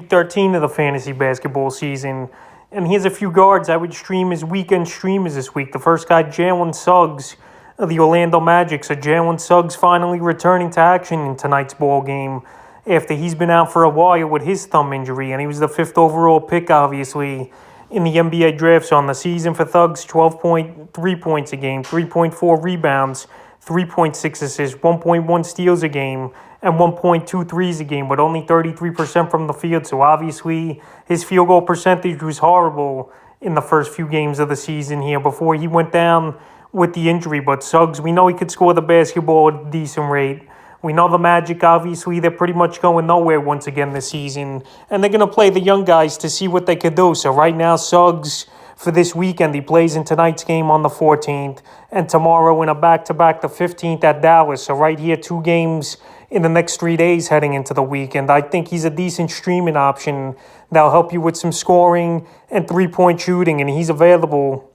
Week 13 of the fantasy basketball season. And here's a few guards I would stream as weekend streamers this week. The first guy, Jaylen Suggs of the Orlando Magic. So Jaylen Suggs finally returning to action in tonight's ball game after he's been out for a while with his thumb injury. And he was the 5th overall pick, obviously, in the NBA draft. So on the season for Suggs, 12.3 points a game, 3.4 rebounds, 3.6 assists, 1.1 steals a game, and 1.2 threes a game, but only 33% from the field. So obviously his field goal percentage was horrible in the first few games of the season here before he went down with the injury. But Suggs, we know he could score the basketball at a decent rate. We know the Magic, obviously, they're pretty much going nowhere once again this season. And they're going to play the young guys to see what they could do. So right now, Suggs, for this weekend, he plays in tonight's game on the 14th. And tomorrow in a back-to-back, the 15th at Dallas. So right here, 2 games in the next 3 days heading into the weekend. I think he's a decent streaming option that'll help you with some scoring and three-point shooting. And he's available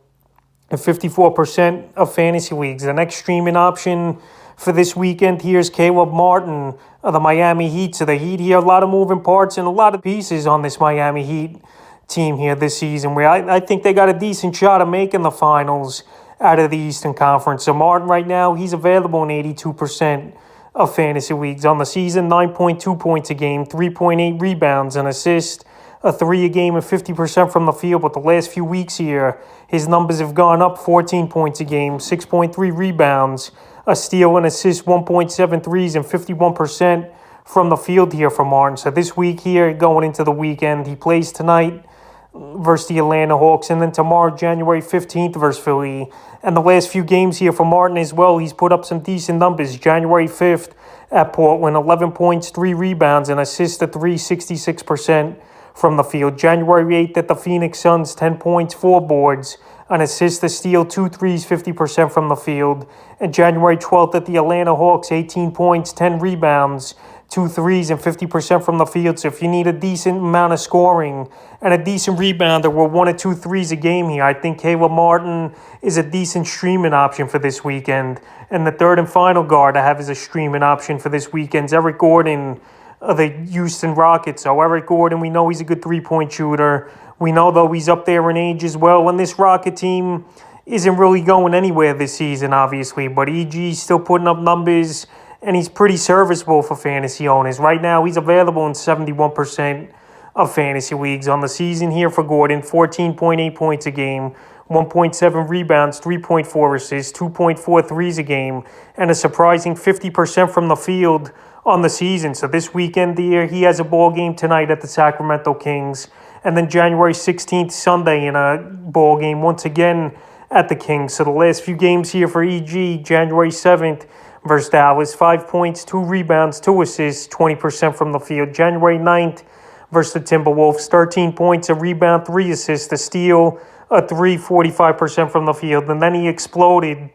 in 54% of fantasy leagues. The next streaming option for this weekend, here's Caleb Martin of the Miami Heat. So the Heat here, a lot of moving parts and a lot of pieces on this Miami Heat team here this season, where I think they got a decent shot of making the finals out of the Eastern Conference. So Martin right now, he's available in 82% of fantasy leagues. On the season, 9.2 points a game, 3.8 rebounds, an assist, a 3 a game, and 50% from the field. But the last few weeks here, his numbers have gone up: 14 points a game, 6.3 rebounds, a steal, and assist, 1.7 threes, and 51% from the field here for Martin. So this week here, going into the weekend, he plays tonight versus the Atlanta Hawks, and then tomorrow, January 15th, versus Philly. And the last few games here for Martin as well, he's put up some decent numbers. January 5th at Portland, 11 points, 3 rebounds, and assists, a 3, 66% from the field. January 8th at the Phoenix Suns, 10 points, 4 boards, an assist, a steal, 2 threes, 50% from the field. And January 12th at the Atlanta Hawks, 18 points, 10 rebounds, 2 threes, and 50% from the field. So if you need a decent amount of scoring and a decent rebounder with 1 or 2 threes a game here, I think Caleb Martin is a decent streaming option for this weekend. And the third and final guard I have as a streaming option for this weekend is Eric Gordon of the Houston Rockets. So Eric Gordon, we know he's a good 3-point shooter. We know, though, he's up there in age as well. And this Rocket team isn't really going anywhere this season, obviously. But EG's still putting up numbers, and he's pretty serviceable for fantasy owners. Right now, he's available in 71% of fantasy leagues. On the season here for Gordon, 14.8 points a game, 1.7 rebounds, 3.4 assists, 2.4 threes a game, and a surprising 50% from the field on the season. So this weekend here, he has a ball game tonight at the Sacramento Kings. And then January 16th, Sunday, in a ball game once again at the Kings. So the last few games here for EG, January 7th versus Dallas, 5 points, 2 rebounds, 2 assists, 20% from the field. January 9th versus the Timberwolves, 13 points, a rebound, 3 assists, a steal, a 3, 45% from the field. And then he exploded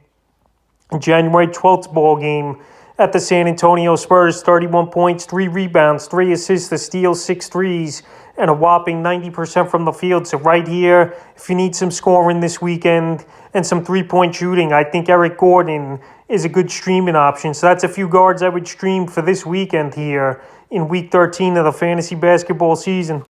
in January 12th ball game at the San Antonio Spurs, 31 points, 3 rebounds, 3 assists, a steal, 6 threes, and a whopping 90% from the field. So right here, if you need some scoring this weekend and some 3-point shooting, I think Eric Gordon is a good streaming option. So that's a few guards I would stream for this weekend here in Week 13 of the fantasy basketball season.